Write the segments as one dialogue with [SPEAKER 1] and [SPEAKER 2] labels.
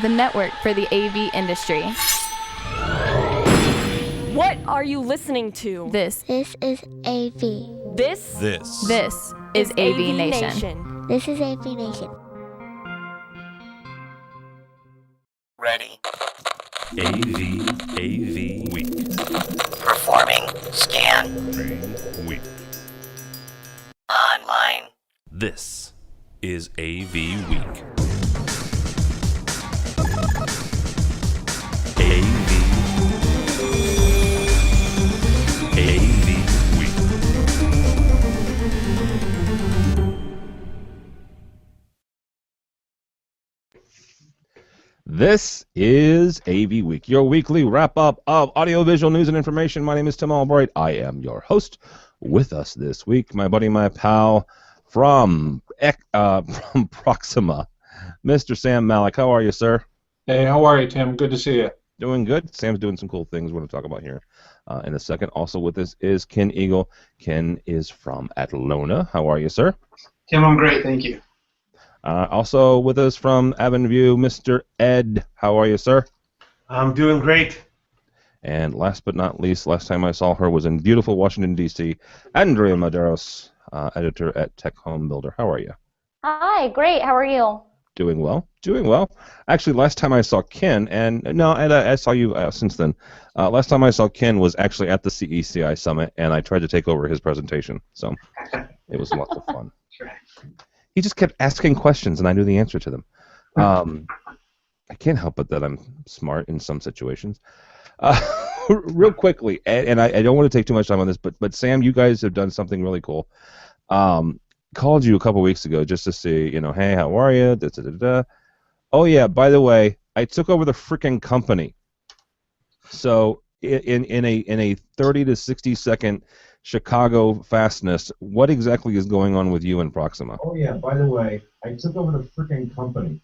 [SPEAKER 1] the network for the AV industry.
[SPEAKER 2] What are you listening to?
[SPEAKER 1] This
[SPEAKER 3] is AV.
[SPEAKER 2] This
[SPEAKER 1] is AV Nation.
[SPEAKER 3] This is AV Nation.
[SPEAKER 4] Ready.
[SPEAKER 5] AVWeek.
[SPEAKER 4] Performing scan.
[SPEAKER 5] Week.
[SPEAKER 4] Online.
[SPEAKER 5] This is AVWeek. AVWeek.
[SPEAKER 6] This is AV Week, your weekly wrap-up of audiovisual news and information. My name is Tim Albright. I am your host. With us this week, my buddy, my pal from Proxima, Mr. Sam Malik. How are you, sir?
[SPEAKER 7] Hey, how are you, Tim? Good to see you.
[SPEAKER 6] Doing good. Sam's doing some cool things we're going to talk about here in a second. Also with us is Ken Eagle. Ken is from Atlona. How are you, sir?
[SPEAKER 8] Tim, I'm great, thank you.
[SPEAKER 6] Also with us from Avenue, Mr. Ed. How are you, sir?
[SPEAKER 9] I'm doing great.
[SPEAKER 6] And last but not least, last time I saw her was in beautiful Washington, D.C., Andrea Medeiros, editor at TecHome Builder. How are you?
[SPEAKER 10] Hi, great. How are you?
[SPEAKER 6] Doing well. Doing well. Actually, last time I saw Ken, and no, Ed, I saw you since then. Last time I saw Ken was actually at the CECI Summit, and I tried to take over his presentation. So it was lots of fun. He just kept asking questions, and I knew the answer to them. I can't help it that I'm smart in some situations. Real quickly, and I don't want to take too much time on this, but Sam, you guys have done something really cool. Called you a couple weeks ago just to see, hey, how are you? Da, da, da, da. Oh yeah, by the way, I took over the freaking company. So in a 30 to 60 second Chicago fastness, what exactly is going on with you and Proxima?
[SPEAKER 11] Oh yeah, by the way, I took over the freaking company.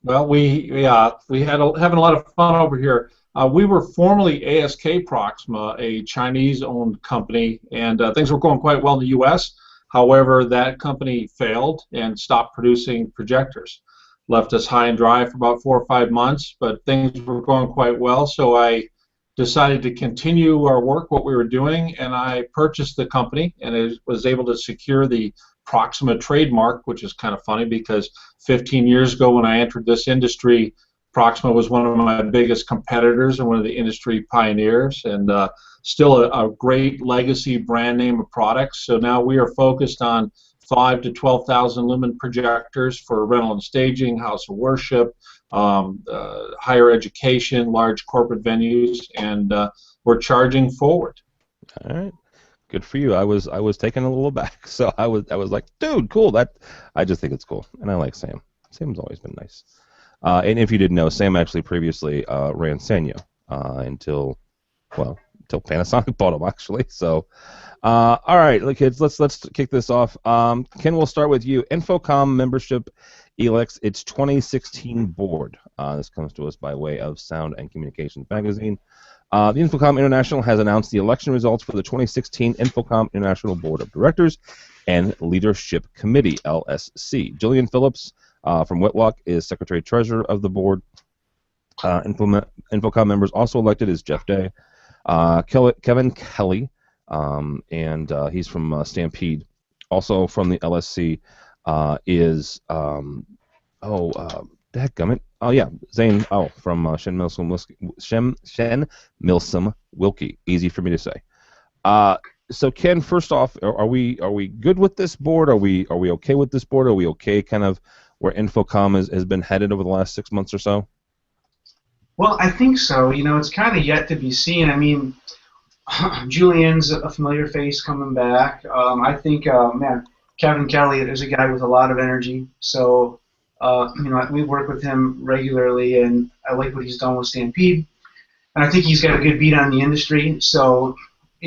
[SPEAKER 7] Well, we had having a lot of fun over here. We were formerly ASK Proxima, a Chinese-owned company, and things were going quite well in the U.S. However, that company failed and stopped producing projectors. Left us high and dry for about 4 or 5 months, but things were going quite well, so I decided to continue our work, what we were doing, and I purchased the company and was able to secure the Proxima trademark, which is kind of funny because 15 years ago when I entered this industry, Proxima was one of my biggest competitors and one of the industry pioneers, and still a great legacy brand name of products. So now we are focused on 5,000 to 12,000 lumen projectors for rental and staging, house of worship, higher education, large corporate venues, and we're charging forward.
[SPEAKER 6] All right, good for you. I was taken a little back, so I was like, dude, cool. I just think it's cool, and I like Sam. Sam's always been nice. And if you didn't know, Sam actually previously ran Sanyo until Panasonic bought him, actually. So, all right, kids, let's kick this off. Ken, we'll start with you. Infocomm membership elects its 2016 board. This comes to us by way of Sound and Communications magazine. The Infocomm International has announced the election results for the 2016 Infocomm International Board of Directors and Leadership Committee, LSC. Jillian Phillips from Whitlock is Secretary-Treasurer of the board. Infocomm members also elected is Jeff Day, Kevin Kelly, and he's from Stampede. Also from the LSC is dadgummit. Oh yeah, Zane. Oh, from Shen Milsom Wilkie. Easy for me to say. So Ken, first off, are we good with this board? Are we okay with this board? Are we okay kind of where Infocomm has been headed over the last 6 months or so?
[SPEAKER 8] Well, I think so. It's kind of yet to be seen. I mean, Julian's a familiar face coming back. I think, Kevin Kelly is a guy with a lot of energy. So, we work with him regularly, and I like what he's done with Stampede. And I think he's got a good beat on the industry. So,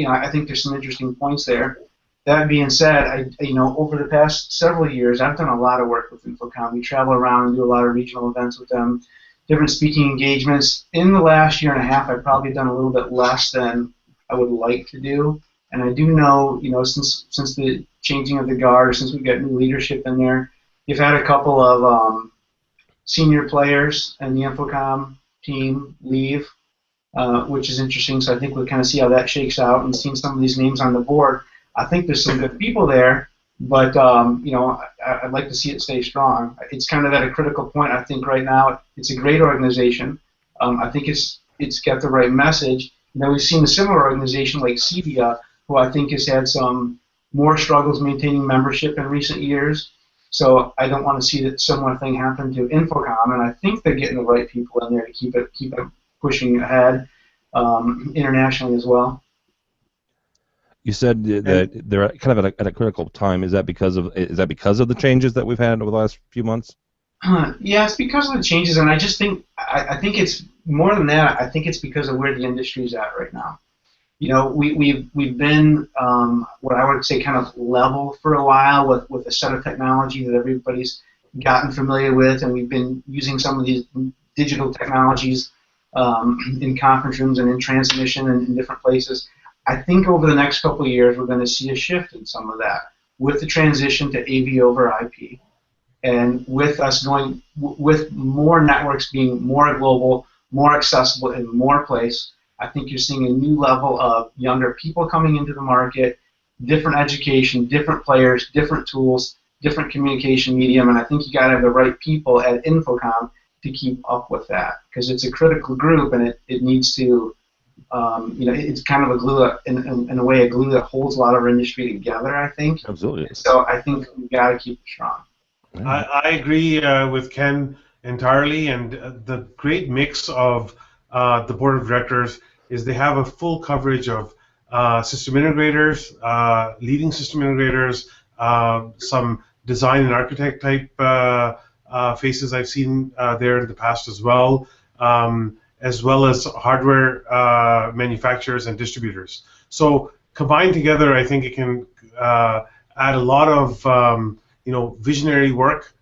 [SPEAKER 8] I think there's some interesting points there. That being said, over the past several years, I've done a lot of work with Infocomm. We travel around and do a lot of regional events with them, different speaking engagements. In the last year and a half, I've probably done a little bit less than I would like to do. And I do know, since the changing of the guard, since we've got new leadership in there, you've had a couple of senior players and the Infocomm team leave, which is interesting. So I think we'll kind of see how that shakes out. And seeing some of these names on the board, I think there's some good people there, but I'd like to see it stay strong. It's kind of at a critical point. I think right now it's a great organization. I think it's got the right message. And then we've seen a similar organization like CBIA, who I think has had some more struggles maintaining membership in recent years. So I don't want to see that similar thing happen to Infocomm, and I think they're getting the right people in there to keep it pushing ahead internationally as well.
[SPEAKER 6] You said that they're kind of at a critical time. Is that because of the changes that we've had over the last few months?
[SPEAKER 8] Yeah, it's because of the changes, and I just think I think it's more than that. I think it's because of where the industry's at right now. You know, we've been what I would say kind of level for a while with a set of technology that everybody's gotten familiar with, and we've been using some of these digital technologies in conference rooms and in transmission and in different places. I think over the next couple of years we're going to see a shift in some of that with the transition to AV over IP, and with us going with more networks being more global, more accessible in more places. I think you're seeing a new level of younger people coming into the market, different education, different players, different tools, different communication medium, and I think you got to have the right people at Infocomm to keep up with that, because it's a critical group and it needs to, it's kind of a glue, in a way, a glue that holds a lot of our industry together, I think.
[SPEAKER 6] Absolutely.
[SPEAKER 8] So I think we got to keep it strong.
[SPEAKER 9] I agree with Ken entirely, and the great mix of the board of directors is they have a full coverage of system integrators, leading system integrators, some design and architect type faces I've seen there in the past as well as hardware manufacturers and distributors. So combined together, I think it can add a lot of visionary work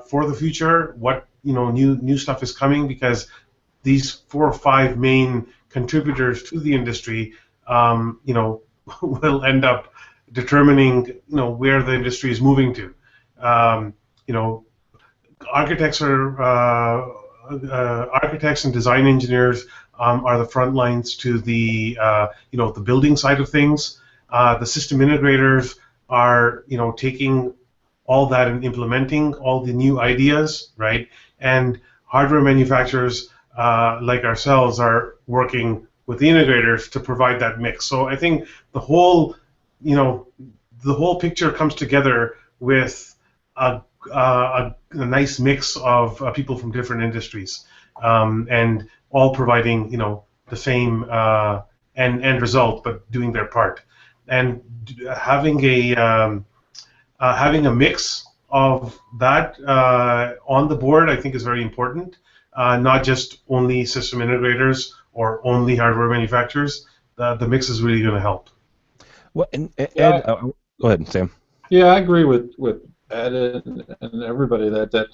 [SPEAKER 9] for the future. What new stuff is coming, because these 4 or 5 main contributors to the industry, will end up determining, where the industry is moving to. Architects and design engineers are the front lines to the the building side of things. The system integrators are taking all that and implementing all the new ideas, right? And hardware manufacturers like ourselves are working with the integrators to provide that mix. So I think the whole picture comes together with a nice mix of people from different industries, and all providing the same end result, but doing their part. And having a mix of that on the board, I think, is very important. Not just only system integrators or only hardware manufacturers. The mix is really going to help.
[SPEAKER 6] Well, and Ed, go ahead, Sam.
[SPEAKER 7] Yeah, I agree with Ed and everybody that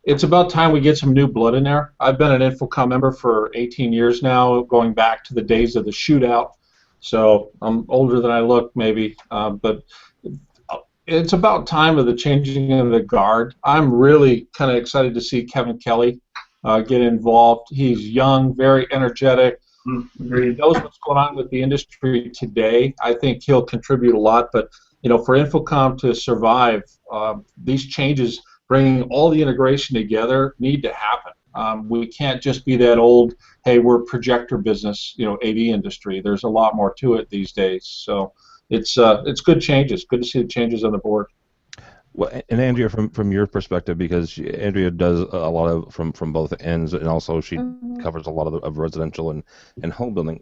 [SPEAKER 7] it's about time we get some new blood in there. I've been an Infocomm member for 18 years now, going back to the days of the shootout. So I'm older than I look, maybe, but it's about time of the changing of the guard. I'm really kind of excited to see Kevin Kelly get involved. He's young, very energetic. He knows what's going on with the industry today. I think he'll contribute a lot. But for Infocomm to survive, these changes, bringing all the integration together, need to happen. We can't just be that old, hey, we're a projector business, AV industry. There's a lot more to it these days. So it's good changes. Good to see the changes on the board.
[SPEAKER 6] Well, and Andrea, from your perspective, because Andrea does a lot of from both ends, and also she covers a lot of residential and home building.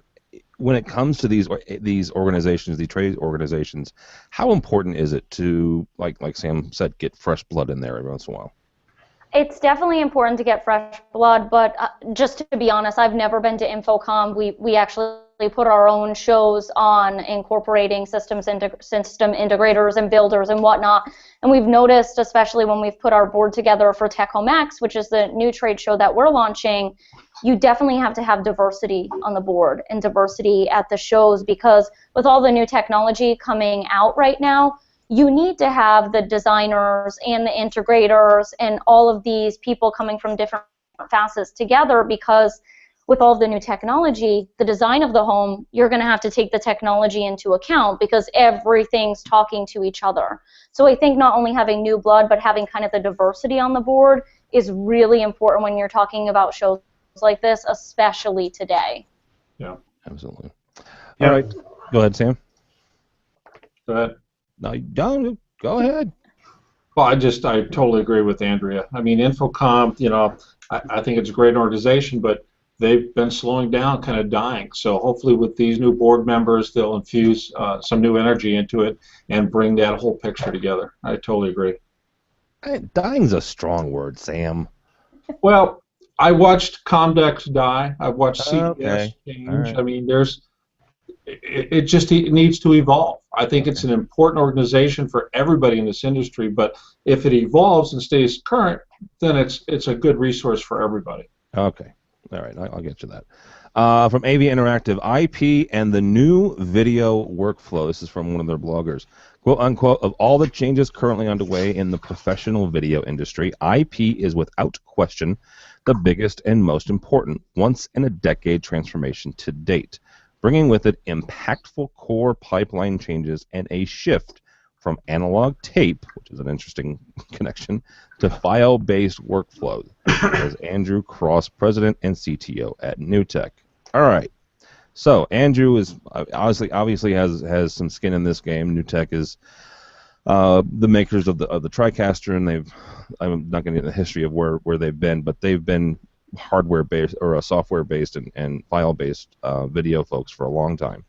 [SPEAKER 6] When it comes to these organizations, the trade organizations, how important is it to, like Sam said, get fresh blood in there every once in a while?
[SPEAKER 10] It's definitely important to get fresh blood, but just to be honest, I've never been to Infocomm. We actually put our own shows on incorporating system integrators and builders and whatnot. And we've noticed, especially when we've put our board together for TecHome X, which is the new trade show that we're launching, you definitely have to have diversity on the board and diversity at the shows, because with all the new technology coming out right now, you need to have the designers and the integrators and all of these people coming from different facets together, because with all of the new technology, the design of the home, you're going to have to take the technology into account because everything's talking to each other. So I think not only having new blood, but having kind of the diversity on the board is really important when you're talking about shows like this, especially today.
[SPEAKER 7] Yeah,
[SPEAKER 6] absolutely.
[SPEAKER 7] Yeah.
[SPEAKER 6] All right, go ahead, Sam.
[SPEAKER 7] Go ahead.
[SPEAKER 6] No, don't. Go ahead.
[SPEAKER 7] Well, I totally agree with Andrea. I mean, Infocomm, I think it's a great organization, but they've been slowing down, kind of dying. So hopefully with these new board members, they'll infuse some new energy into it and bring that whole picture together. I totally agree.
[SPEAKER 6] Dying's a strong word, Sam.
[SPEAKER 7] Well, I watched Comdex die. I've watched CES
[SPEAKER 6] Okay.
[SPEAKER 7] change.
[SPEAKER 6] Right.
[SPEAKER 7] I mean, it needs to evolve. I think it's an important organization for everybody in this industry, but if it evolves and stays current, then it's a good resource for everybody.
[SPEAKER 6] Okay. All right, I'll get you that. From AV Interactive, IP and the new video workflow. This is from one of their bloggers. Quote, unquote, of all the changes currently underway in the professional video industry, IP is without question the biggest and most important once-in-a-decade transformation to date, bringing with it impactful core pipeline changes and a shift from analog tape, which is an interesting connection, to file-based workflow, as Andrew Cross, president and CTO at NewTek. All right. So Andrew is obviously has some skin in this game. NewTek is the makers of the TriCaster, and I'm not going to get into the history of where they've been, but they've been hardware-based or software-based and file-based video folks for a long time.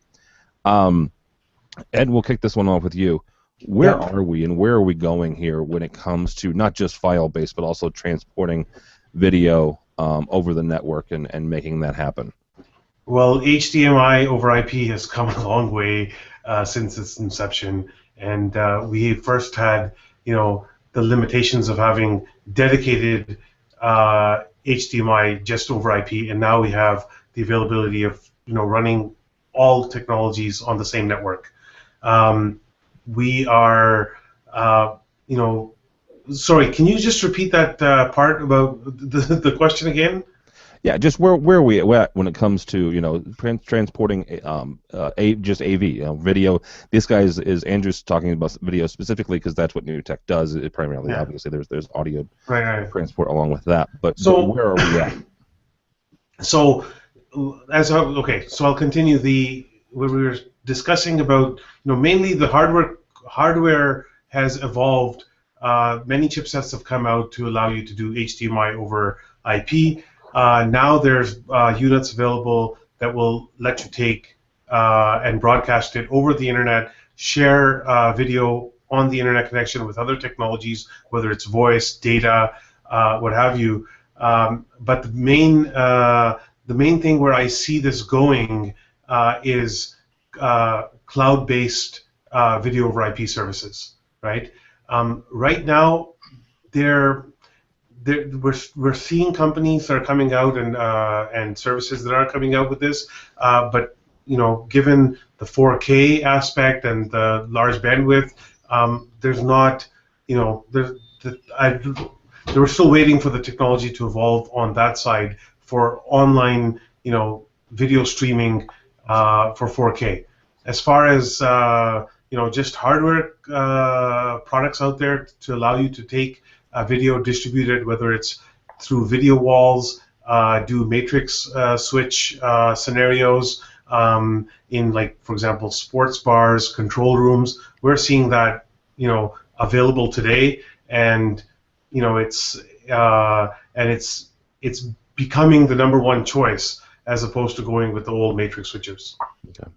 [SPEAKER 6] Ed, we'll kick this one off with you. Where are we and where are we going here when it comes to not just file-based but also transporting video over the network and making that happen?
[SPEAKER 9] Well, HDMI over IP has come a long way since its inception, and we first had, the limitations of having dedicated HDMI just over IP, and now we have the availability of, running all technologies on the same network. We are, sorry, can you just repeat that part about the question again?
[SPEAKER 6] Yeah, just where are we at when it comes to transporting just AV video. This guy is Andrew's talking about video specifically because that's what NewTek does. It primarily, obviously, there's audio transport along with that. But where are we at?
[SPEAKER 9] So I'll continue what we were discussing about. Mainly the hardware has evolved. Many chipsets have come out to allow you to do HDMI over IP. Now there's units available that will let you take and broadcast it over the internet, share video on the internet connection with other technologies, whether it's voice, data, what have you. But the main thing where I see this going is cloud-based video over IP services, right? Right now, we're seeing companies that are coming out and services that are coming out with this, but given the 4K aspect and the large bandwidth, there's not, we're still waiting for the technology to evolve on that side for online, video streaming for 4K. As far as just hardware products out there to allow you to take video distributed, whether it's through video walls, do matrix switch scenarios in, like, for example, sports bars, control rooms. We're seeing that available today, and it's becoming the #1 choice as opposed to going with the old matrix switches.
[SPEAKER 6] Okay.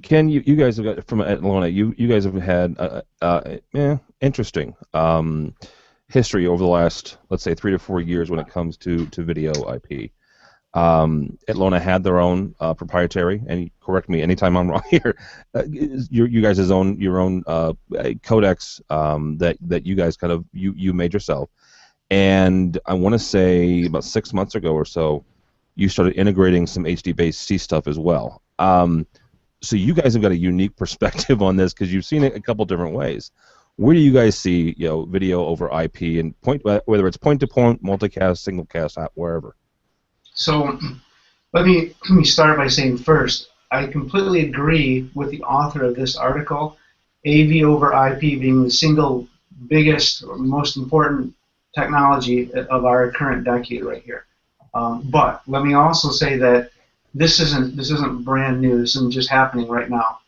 [SPEAKER 6] Ken, you guys have got from Atlanta. You guys have had interesting history over the last, let's say, 3 to 4 years when it comes to video IP. Atlanta had their own proprietary, and correct me anytime I'm wrong here. You guys' your own codecs that you guys kind of you made yourself, and I want to say about 6 months ago or so, you started integrating some HD-based C stuff as well. So you guys have got a unique perspective on this because you've seen it a couple different ways. Where do you guys see video over IP and whether it's point-to-point, multicast, single-cast, wherever?
[SPEAKER 8] So let me start by saying first, I completely agree with the author of this article. AV over IP being the single biggest, or most important technology of our current decade right here. But let me also say that this isn't brand new. This isn't just happening right now.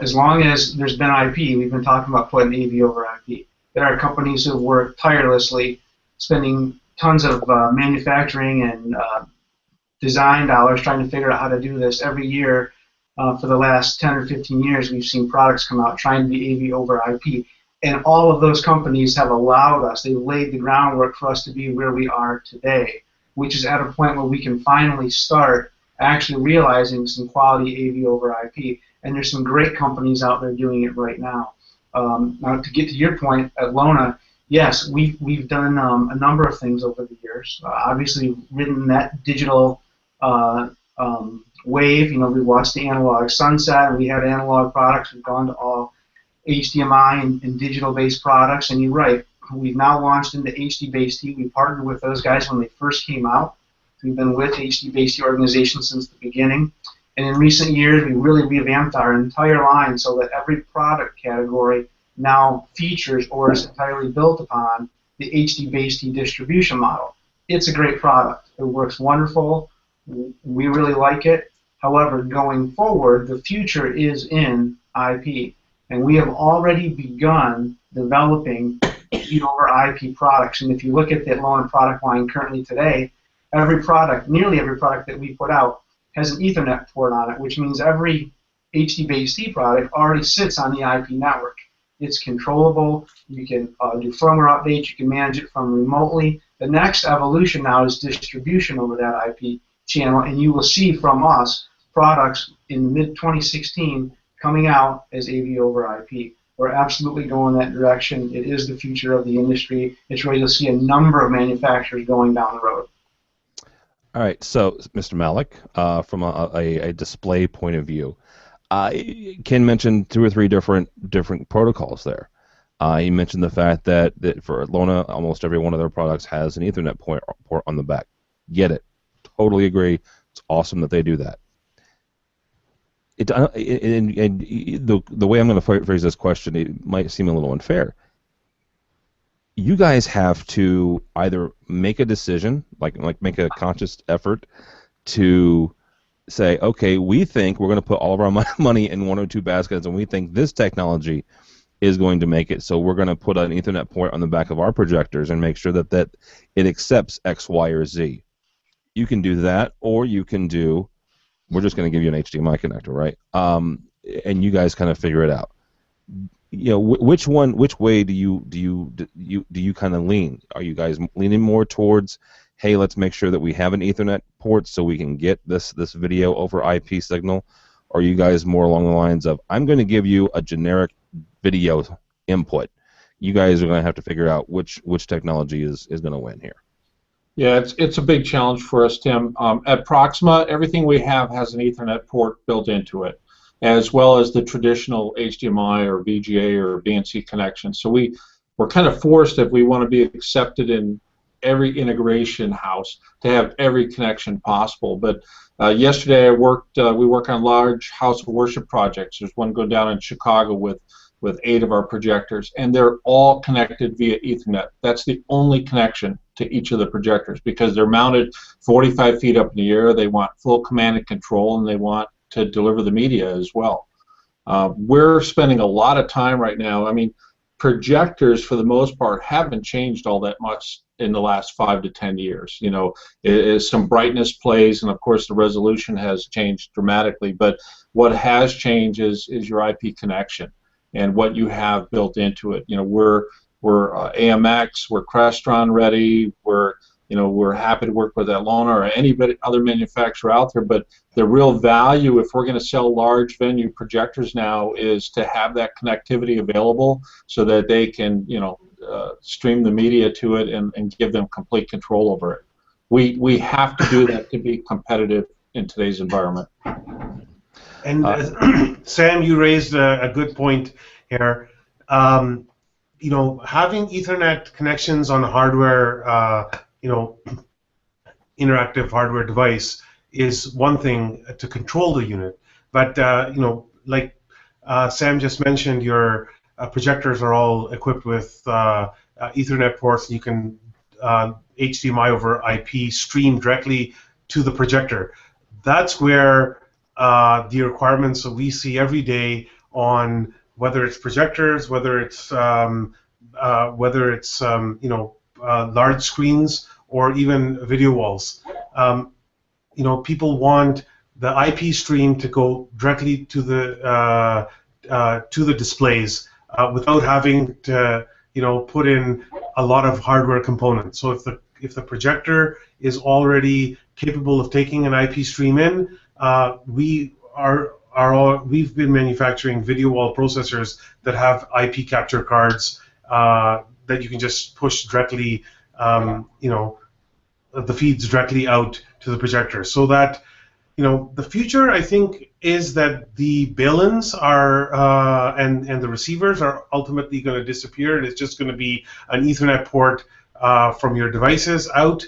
[SPEAKER 8] As long as there's been IP, we've been talking about putting AV over IP. There are companies who have worked tirelessly, spending tons of manufacturing and design dollars trying to figure out how to do this. Every year for the last 10 or 15 years, we've seen products come out trying to be AV over IP. And all of those companies have allowed us, they've laid the groundwork for us to be where we are today, which is at a point where we can finally start actually realizing some quality AV over IP. And there's some great companies out there doing it right now. Now, to get to your point at Lona, yes, we've done a number of things over the years. Obviously, ridden that digital wave. We watched the analog sunset, and we had analog products. We've gone to all HDMI and digital-based products. And you're right, we've now launched into HD-based. We partnered with those guys when they first came out. We've been with HD-based organization since the beginning. And in recent years, we really revamped our entire line so that every product category now features or is entirely built upon the HD-based distribution model. It's a great product. It works wonderful. We really like it. However, going forward, the future is in IP. And we have already begun developing AV over IP products. And if you look at the Lona product line currently today, every product, nearly every product that we put out, has an Ethernet port on it, which means every HD-based product already sits on the IP network. It's controllable. You can do firmware updates. You can manage it from remotely. The next evolution now is distribution over that IP channel, and you will see from us products in mid-2016 coming out as AV over IP. We're absolutely going that direction. It is the future of the industry. It's ready to see a number of manufacturers going down the road.
[SPEAKER 6] All right, so Mr. Malik, from a display point of view, Ken mentioned 2 or 3 different protocols there. He mentioned the fact that for Lona, almost every one of their products has an Ethernet port on the back. Get it. Totally agree. It's awesome that they do that. And the way I'm going to phrase this question, it might seem a little unfair. You guys have to either make a decision, like make a conscious effort to say, okay, we think we're going to put all of our money in 1 or 2 baskets, and we think this technology is going to make it, so we're going to put an Ethernet port on the back of our projectors and make sure that it accepts X, Y, or Z. You can do that, or you can do, we're just going to give you an HDMI connector, right? And you guys kind of figure it out. Which way do you kind of lean? Are you guys leaning more towards, hey, let's make sure that we have an Ethernet port so we can get this video over IP signal? Or are you guys more along the lines of, I'm going to give you a generic video input. You guys are going to have to figure out which technology is going to win here.
[SPEAKER 7] Yeah, it's a big challenge for us, Tim. At Proxima, everything we have has an Ethernet port built into it, as well as the traditional HDMI or VGA or BNC connection. So we're kind of forced, if we want to be accepted in every integration house, to have every connection possible. But yesterday we work on large house of worship projects. There's one going down in Chicago with 8 of our projectors, and they're all connected via Ethernet. That's the only connection to each of the projectors, because they're mounted 45 feet up in the air. They want full command and control, and they want to deliver the media as well. We're spending a lot of time right now. I mean, projectors for the most part haven't changed all that much in the last 5 to 10 years. Some brightness plays, and of course the resolution has changed dramatically, but what has changed is your IP connection and what you have built into it. We're AMX, we're Crestron ready, we're happy to work with Lona or any other manufacturer out there, but the real value, if we're going to sell large venue projectors now, is to have that connectivity available so that they can stream the media to it and give them complete control over it. We have to do that to be competitive in today's environment.
[SPEAKER 9] And Sam, you raised a good point here. having Ethernet connections on a hardware, interactive hardware device is one thing to control the unit. But like Sam just mentioned, your projectors are all equipped with Ethernet ports. You can HDMI over IP stream directly to the projector. That's where the requirements that we see every day on whether it's projectors, whether it's large screens or even video walls. People want the IP stream to go directly to the displays without having to put in a lot of hardware components. So if the projector is already capable of taking an IP stream in, we've been manufacturing video wall processors that have IP capture cards that you can just push directly, the feeds directly out to the projector. So that, the future, I think, is that the bail-ins are and the receivers are ultimately going to disappear, and it's just going to be an Ethernet port from your devices out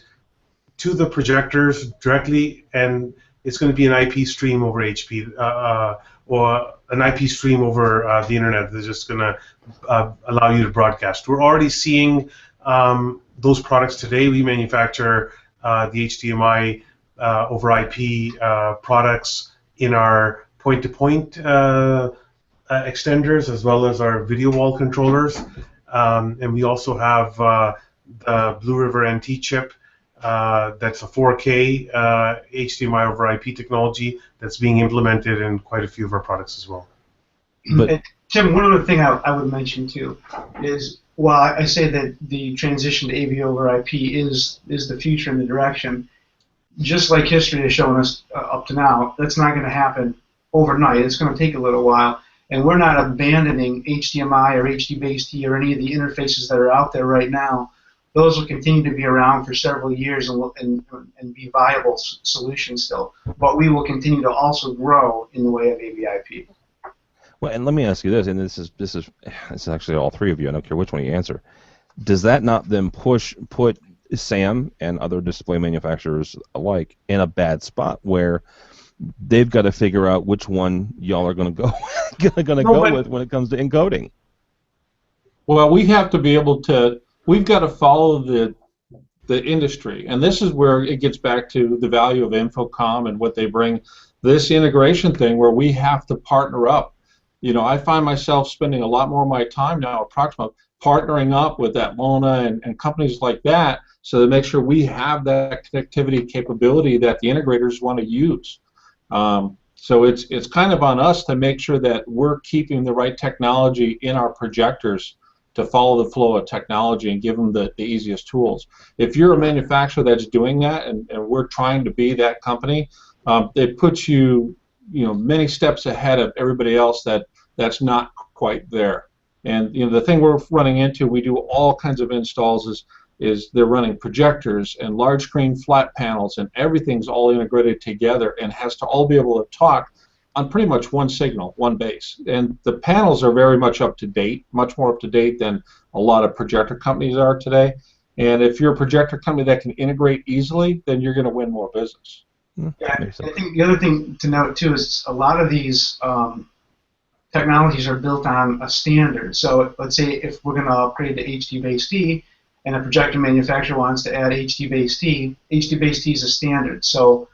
[SPEAKER 9] to the projectors directly, and it's going to be an IP stream over HP or an IP stream over the internet that's just going to allow you to broadcast. We're already seeing those products today. We manufacture the HDMI over IP products in our point-to-point extenders, as well as our video wall controllers, and we also have the Blue River NT chip. That's a 4K HDMI over IP technology that's being implemented in quite a few of our products as well.
[SPEAKER 8] But Tim, one other thing I would mention too is, while I say that the transition to AV over IP is the future and the direction, just like history has shown us up to now, that's not going to happen overnight. It's going to take a little while, and we're not abandoning HDMI or HD-based or any of the interfaces that are out there right now. Those will continue to be around for several years and be viable solutions still. But we will continue to also grow in the way of AVIP.
[SPEAKER 6] Well, and let me ask you this, and this is actually all three of you. I don't care which one you answer. Does that not then put Sam and other display manufacturers alike in a bad spot where they've got to figure out which one y'all are going to go with when it comes to encoding?
[SPEAKER 7] Well, we have to be able to. We've got to follow the industry, and this is where it gets back to the value of Infocomm and what they bring. This integration thing where we have to partner up. I find myself spending a lot more of my time now at Proxima partnering up with that Mona and companies like that, so to make sure we have that connectivity capability that the integrators want to use. So it's kind of on us to make sure that we're keeping the right technology in our projectors to follow the flow of technology and give them the easiest tools. If you're a manufacturer that's doing that, and we're trying to be that company, it puts you, many steps ahead of everybody else that's not quite there. And the thing we're running into, we do all kinds of installs is they're running projectors and large screen flat panels, and everything's all integrated together and has to all be able to talk on pretty much one signal, one base. And the panels are very much up to date, much more up to date than a lot of projector companies are today. And if you're a projector company that can integrate easily, then you're going to win more business.
[SPEAKER 8] Yeah, I think the other thing to note too is a lot of these technologies are built on a standard. So let's say if we're going to upgrade to HD-based-D, and a projector manufacturer wants to add HD-based-D, HD-based-D is a standard. So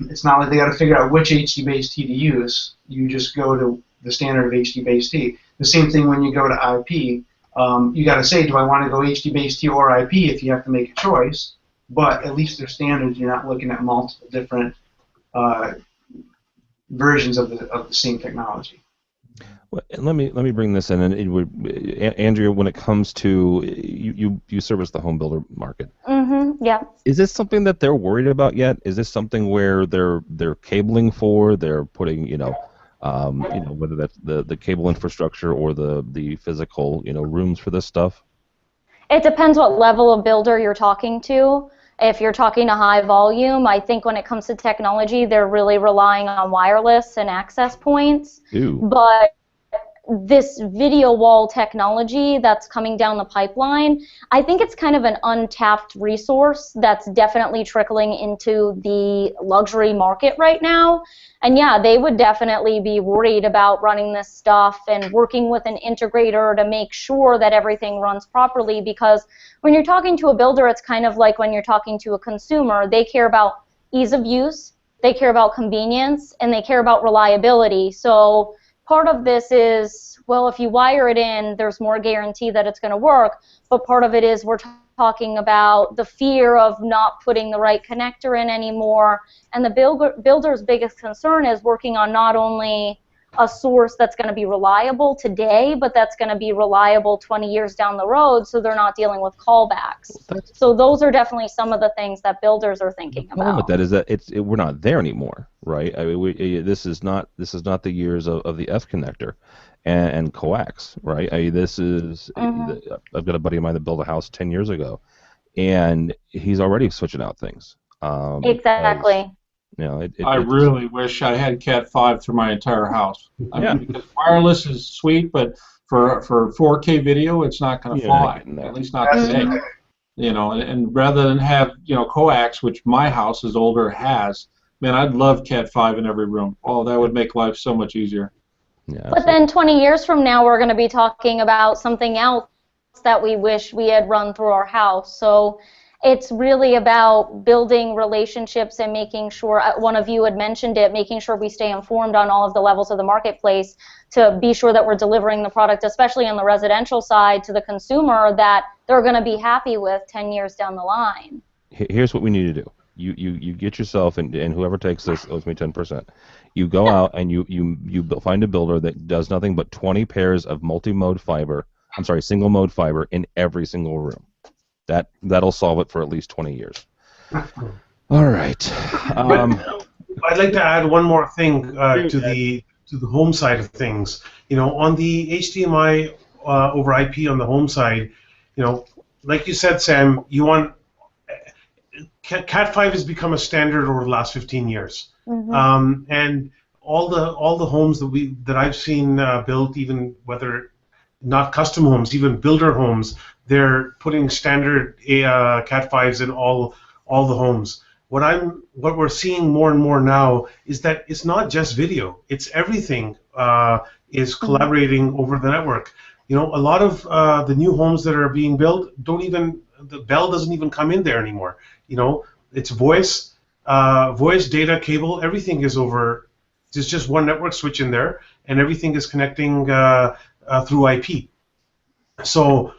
[SPEAKER 8] it's not like they got to figure out which HD-based-D to use. You just go to the standard of HD-based-D. The same thing when you go to IP. You got to say, do I want to go HD-based-D or IP if you have to make a choice. But at least they're standards. You're not looking at multiple different versions of the same technology.
[SPEAKER 6] Well, and let me bring this in, and Andrea, when it comes to you service the home builder market.
[SPEAKER 10] Mm-hmm. Yeah.
[SPEAKER 6] Is this something that they're worried about yet? Is this something where they're cabling for? They're putting whether that's the cable infrastructure or the physical rooms for this stuff?
[SPEAKER 10] It depends what level of builder you're talking to. If you're talking to high volume, I think when it comes to technology, they're really relying on wireless and access points.
[SPEAKER 6] Ooh.
[SPEAKER 10] But this video wall technology that's coming down the pipeline, I think it's kind of an untapped resource that's definitely trickling into the luxury market right now. And yeah, they would definitely be worried about running this stuff and working with an integrator to make sure that everything runs properly, because when you're talking to a builder, it's kind of like when you're talking to a consumer. They care about ease of use, they care about convenience, and they care about reliability. So part of this is, well, if you wire it in, there's more guarantee that it's going to work, but part of it is we're talking about the fear of not putting the right connector in anymore, and the builder's biggest concern is working on not only a source that's going to be reliable today, but that's going to be reliable 20 years down the road, so they're not dealing with callbacks. So those are definitely some of the things that builders are thinking about.
[SPEAKER 6] The problem with that is that we're not there anymore, right? I mean, this is not the years of the F connector and coax, right? This is I've got a buddy of mine that built a house 10 years ago, and he's already switching out things.
[SPEAKER 10] Exactly.
[SPEAKER 6] You know,
[SPEAKER 7] I really wish I had Cat 5 through my entire house. I mean, because wireless is sweet, but for 4K video, it's not going to fly. At least not today. You know, and rather than have coax, which my house is older has, man, I'd love Cat 5 in every room. Oh, that would make life so much easier.
[SPEAKER 6] Yeah.
[SPEAKER 10] But then 20 years from now, we're going to be talking about something else that we wish we had run through our house. So it's really about building relationships and making sure, one of you had mentioned it, making sure we stay informed on all of the levels of the marketplace to be sure that we're delivering the product, especially on the residential side, to the consumer that they're going to be happy with 10 years down the line.
[SPEAKER 6] Here's what we need to do. You get yourself, and whoever takes this owes me 10%. You go out and you find a builder that does nothing but 20 pairs of single mode fiber in every single room. That'll solve it for at least 20 years. All right.
[SPEAKER 9] I'd like to add one more thing to the home side of things. You know, on the HDMI over IP on the home side, you know, like you said, Sam, you want Cat 5 has become a standard over the last 15 years, and all the homes that I've seen built, even whether not custom homes, even builder homes, they're putting standard Cat 5s in all the homes. What we're seeing more and more now is that it's not just video; it's everything is collaborating over the network. You know, a lot of the new homes that are being built the bell doesn't even come in there anymore. You know, it's voice, data, cable, everything is over. There's just one network switch in there, and everything is connecting through IP. So,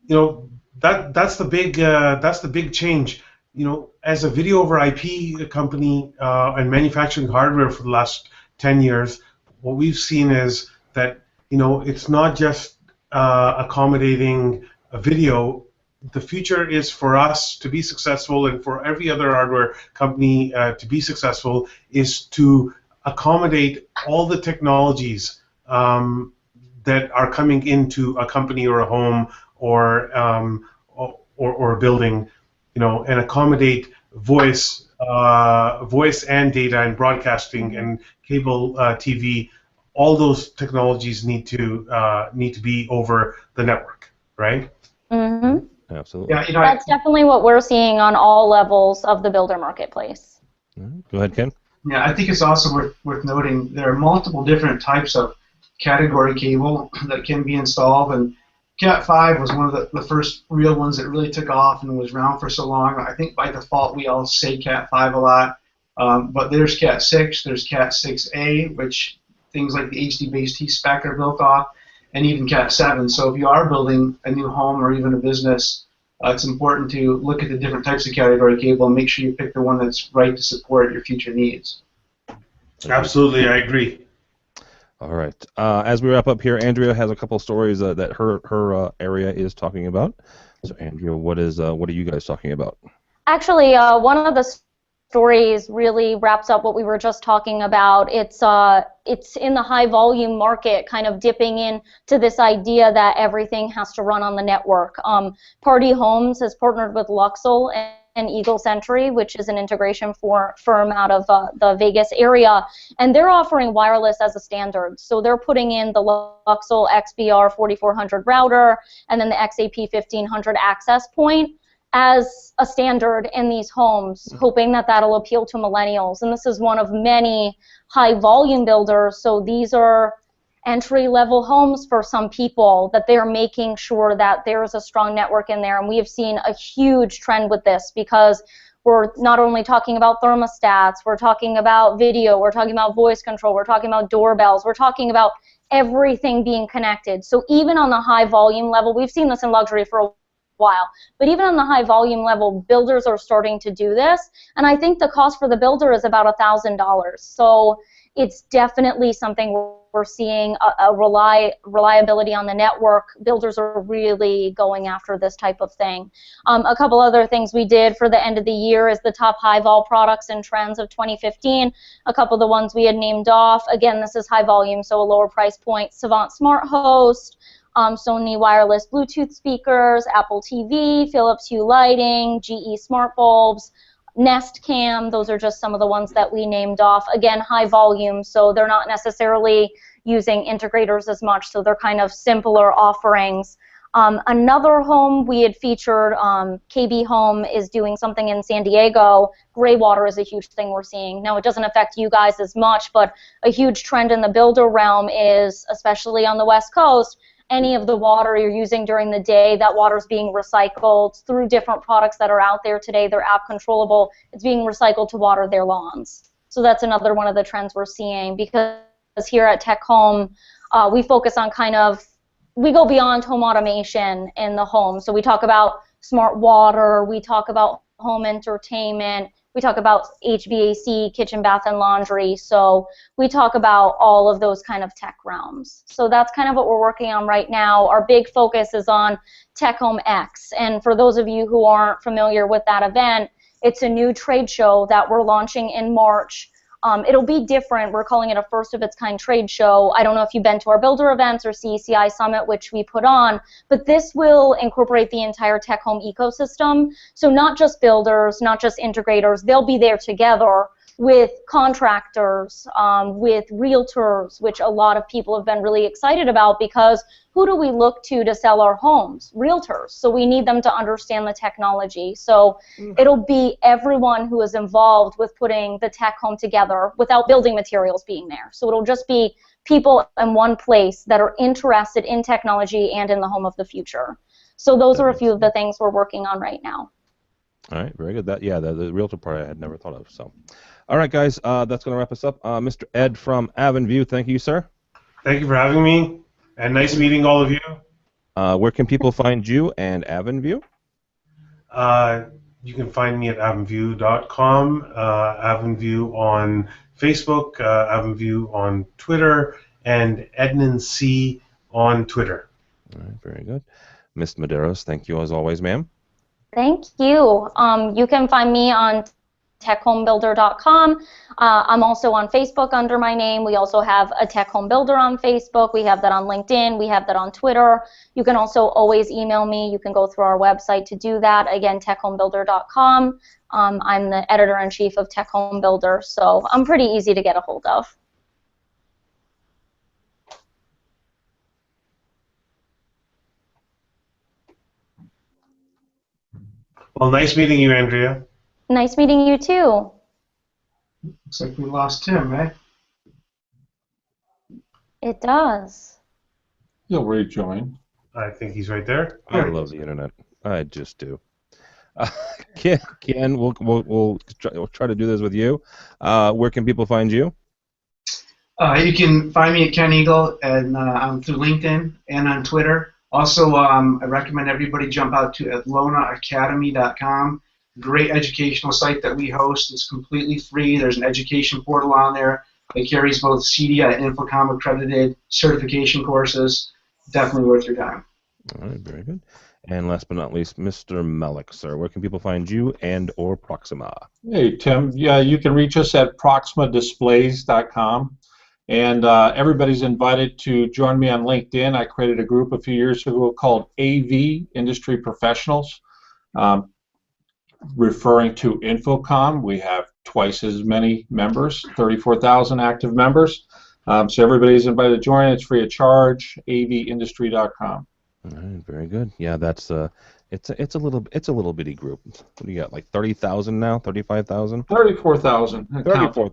[SPEAKER 9] you know, that's the big change. You know, as a video over IP company and manufacturing hardware for the last 10 years, what we've seen is that, you know, it's not just accommodating a video. The future is for us to be successful, and for every other hardware company to be successful, is to accommodate all the technologies that are coming into a company or a home or a building, you know, and accommodate voice and data and broadcasting and cable TV. All those technologies need to be over the network, right?
[SPEAKER 10] Mm-hmm.
[SPEAKER 6] Absolutely.
[SPEAKER 8] Yeah, you know,
[SPEAKER 10] That's definitely what we're seeing on all levels of the builder marketplace.
[SPEAKER 6] Go ahead, Ken.
[SPEAKER 8] Yeah, I think it's also worth noting there are multiple different types of category cable that can be installed, and Cat 5 was one of the first real ones that really took off and was around for so long. I think by default we all say Cat 5 a lot, but there's Cat 6, there's Cat 6A, which things like the HD-based T-Spec are built off, and even Cat 7. So if you are building a new home or even a business, it's important to look at the different types of category cable and make sure you pick the one that's right to support your future needs.
[SPEAKER 9] Absolutely, I agree.
[SPEAKER 6] All right. As we wrap up here, Andrea has a couple stories that her area is talking about. So, Andrea, what are you guys talking about?
[SPEAKER 10] Actually, one of the stories really wraps up what we were just talking about. It's in the high volume market, kind of dipping into this idea that everything has to run on the network. Party Homes has partnered with Luxel Eagle Sentry, which is an integration firm out of the Vegas area, and they're offering wireless as a standard. So they're putting in the Luxel XBR 4400 router and then the XAP 1500 access point as a standard in these homes, hoping that that'll appeal to millennials. And this is one of many high volume builders, so these are entry-level homes for some people, that they're making sure that there is a strong network in there. And we have seen a huge trend with this, because we're not only talking about thermostats, we're talking about video, we're talking about voice control, we're talking about doorbells, we're talking about everything being connected. So even on the high volume level, we've seen this in luxury for a while, but even on the high volume level, builders are starting to do this, and I think the cost for the builder is about $1,000. So it's definitely something we're seeing a reliability on the network. Builders are really going after this type of thing. A couple other things we did for the end of the year is the top high vol products and trends of 2015. A couple of the ones we had named off. Again, this is high volume, so a lower price point. Savant Smart Host, Sony wireless Bluetooth speakers, Apple TV, Philips Hue lighting, GE smart bulbs, Nest Cam. Those are just some of the ones that we named off. Again, high volume, so they're not necessarily using integrators as much, so they're kind of simpler offerings. Another home we had featured, KB Home, is doing something in San Diego. Gray water is a huge thing we're seeing. Now, it doesn't affect you guys as much, but a huge trend in the builder realm is, especially on the West Coast, any of the water you're using during the day, that water is being recycled through different products that are out there today. They're app controllable. It's being recycled to water their lawns. So that's another one of the trends we're seeing, because here at TecHome, we focus on we go beyond home automation in the home. So we talk about smart water, we talk about home entertainment, we talk about HVAC, kitchen, bath, and laundry. So we talk about all of those kind of tech realms. So that's kind of what we're working on right now. Our big focus is on TecHome X. And for those of you who aren't familiar with that event, it's a new trade show that we're launching in March. It'll be different. We're calling it a first-of-its-kind trade show. I don't know if you've been to our builder events or CECI Summit, which we put on, but this will incorporate the entire TecHome ecosystem. So not just builders, not just integrators. They'll be there together with contractors, with realtors, which a lot of people have been really excited about, because who do we look to sell our homes? Realtors. So we need them to understand the technology. So it'll be everyone who is involved with putting the tech home together without building materials being there. So it'll just be people in one place that are interested in technology and in the home of the future. So those are a few of the things we're working on right now.
[SPEAKER 6] All right, very good. The realtor part I had never thought of. So, all right, guys, that's going to wrap us up. Mr. Ed from AVWeek, thank you, sir.
[SPEAKER 9] Thank you for having me, and nice meeting all of you.
[SPEAKER 6] Where can people find you and AVWeek?
[SPEAKER 9] You can find me at avonview.com, AVonView on Facebook, AVonView on Twitter, and Ednan C on Twitter.
[SPEAKER 6] All right, very good. Ms. Medeiros, thank you as always, ma'am.
[SPEAKER 10] Thank you. You can find me on TecHomeBuilder.com. I'm also on Facebook under my name. We also have a TecHome Builder on Facebook. We have that on LinkedIn. We have that on Twitter. You can also always email me. You can go through our website to do that. Again, TecHomeBuilder.com. I'm the editor-in-chief of TecHome Builder, so I'm pretty easy to get a hold of.
[SPEAKER 9] Well, nice meeting you, Andrea.
[SPEAKER 10] Nice meeting you, too.
[SPEAKER 8] Looks like we lost Tim, right?
[SPEAKER 10] It does.
[SPEAKER 7] He'll rejoin.
[SPEAKER 9] I think he's right there.
[SPEAKER 6] I love the internet. I just do. Ken, we'll try to do this with you. Where can people find you?
[SPEAKER 8] You can find me at Ken Eagle, and I'm through LinkedIn and on Twitter. Also, I recommend everybody jump out to atlonaacademy.com. Great educational site that we host. It's completely free. There's an education portal on there. It carries both CDI and Infocomm accredited certification courses. Definitely worth your time.
[SPEAKER 6] All right, very good. And last but not least, Mr. Malik, sir, where can people find you and or Proxima?
[SPEAKER 7] Hey, Tim. Yeah, you can reach us at proximadisplays.com. And everybody's invited to join me on LinkedIn. I created a group a few years ago called AV Industry Professionals. referring to Infocomm. We have twice as many members, 34,000 active members. So everybody's invited to join. It's free of charge. avindustry.com.
[SPEAKER 6] All right, very good. Yeah, that's it's a little bitty group. What do you got? Like 30,000 now? 35,000?
[SPEAKER 7] 34,000.
[SPEAKER 6] 34.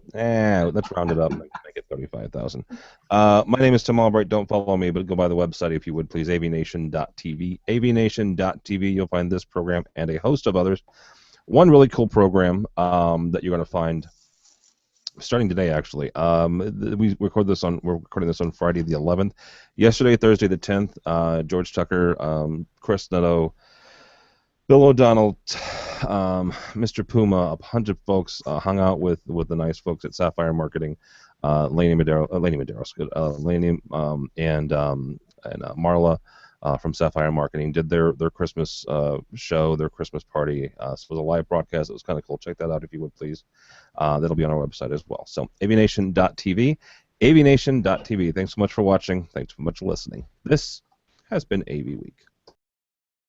[SPEAKER 6] Let's round it up. Make it 35,000. My name is Tim Albright. Don't follow me, but go by the website if you would, please. avnation.tv. avnation.tv. You'll find this program and a host of others. One really cool program that you're going to find starting today, actually. We're recording this on Friday the 11th. Yesterday, Thursday the 10th, George Tucker, Chris Netto, Bill O'Donnell, Mr. Puma, a bunch of folks hung out with the nice folks at Sapphire Marketing, Laney Medeiros, and Marla from Sapphire Marketing did their Christmas show, their Christmas party. So it was a live broadcast. It was kind of cool. Check that out if you would, please. That'll be on our website as well. So avnation.tv, avnation.tv. Thanks so much for watching. Thanks so much for listening. This has been AV Week.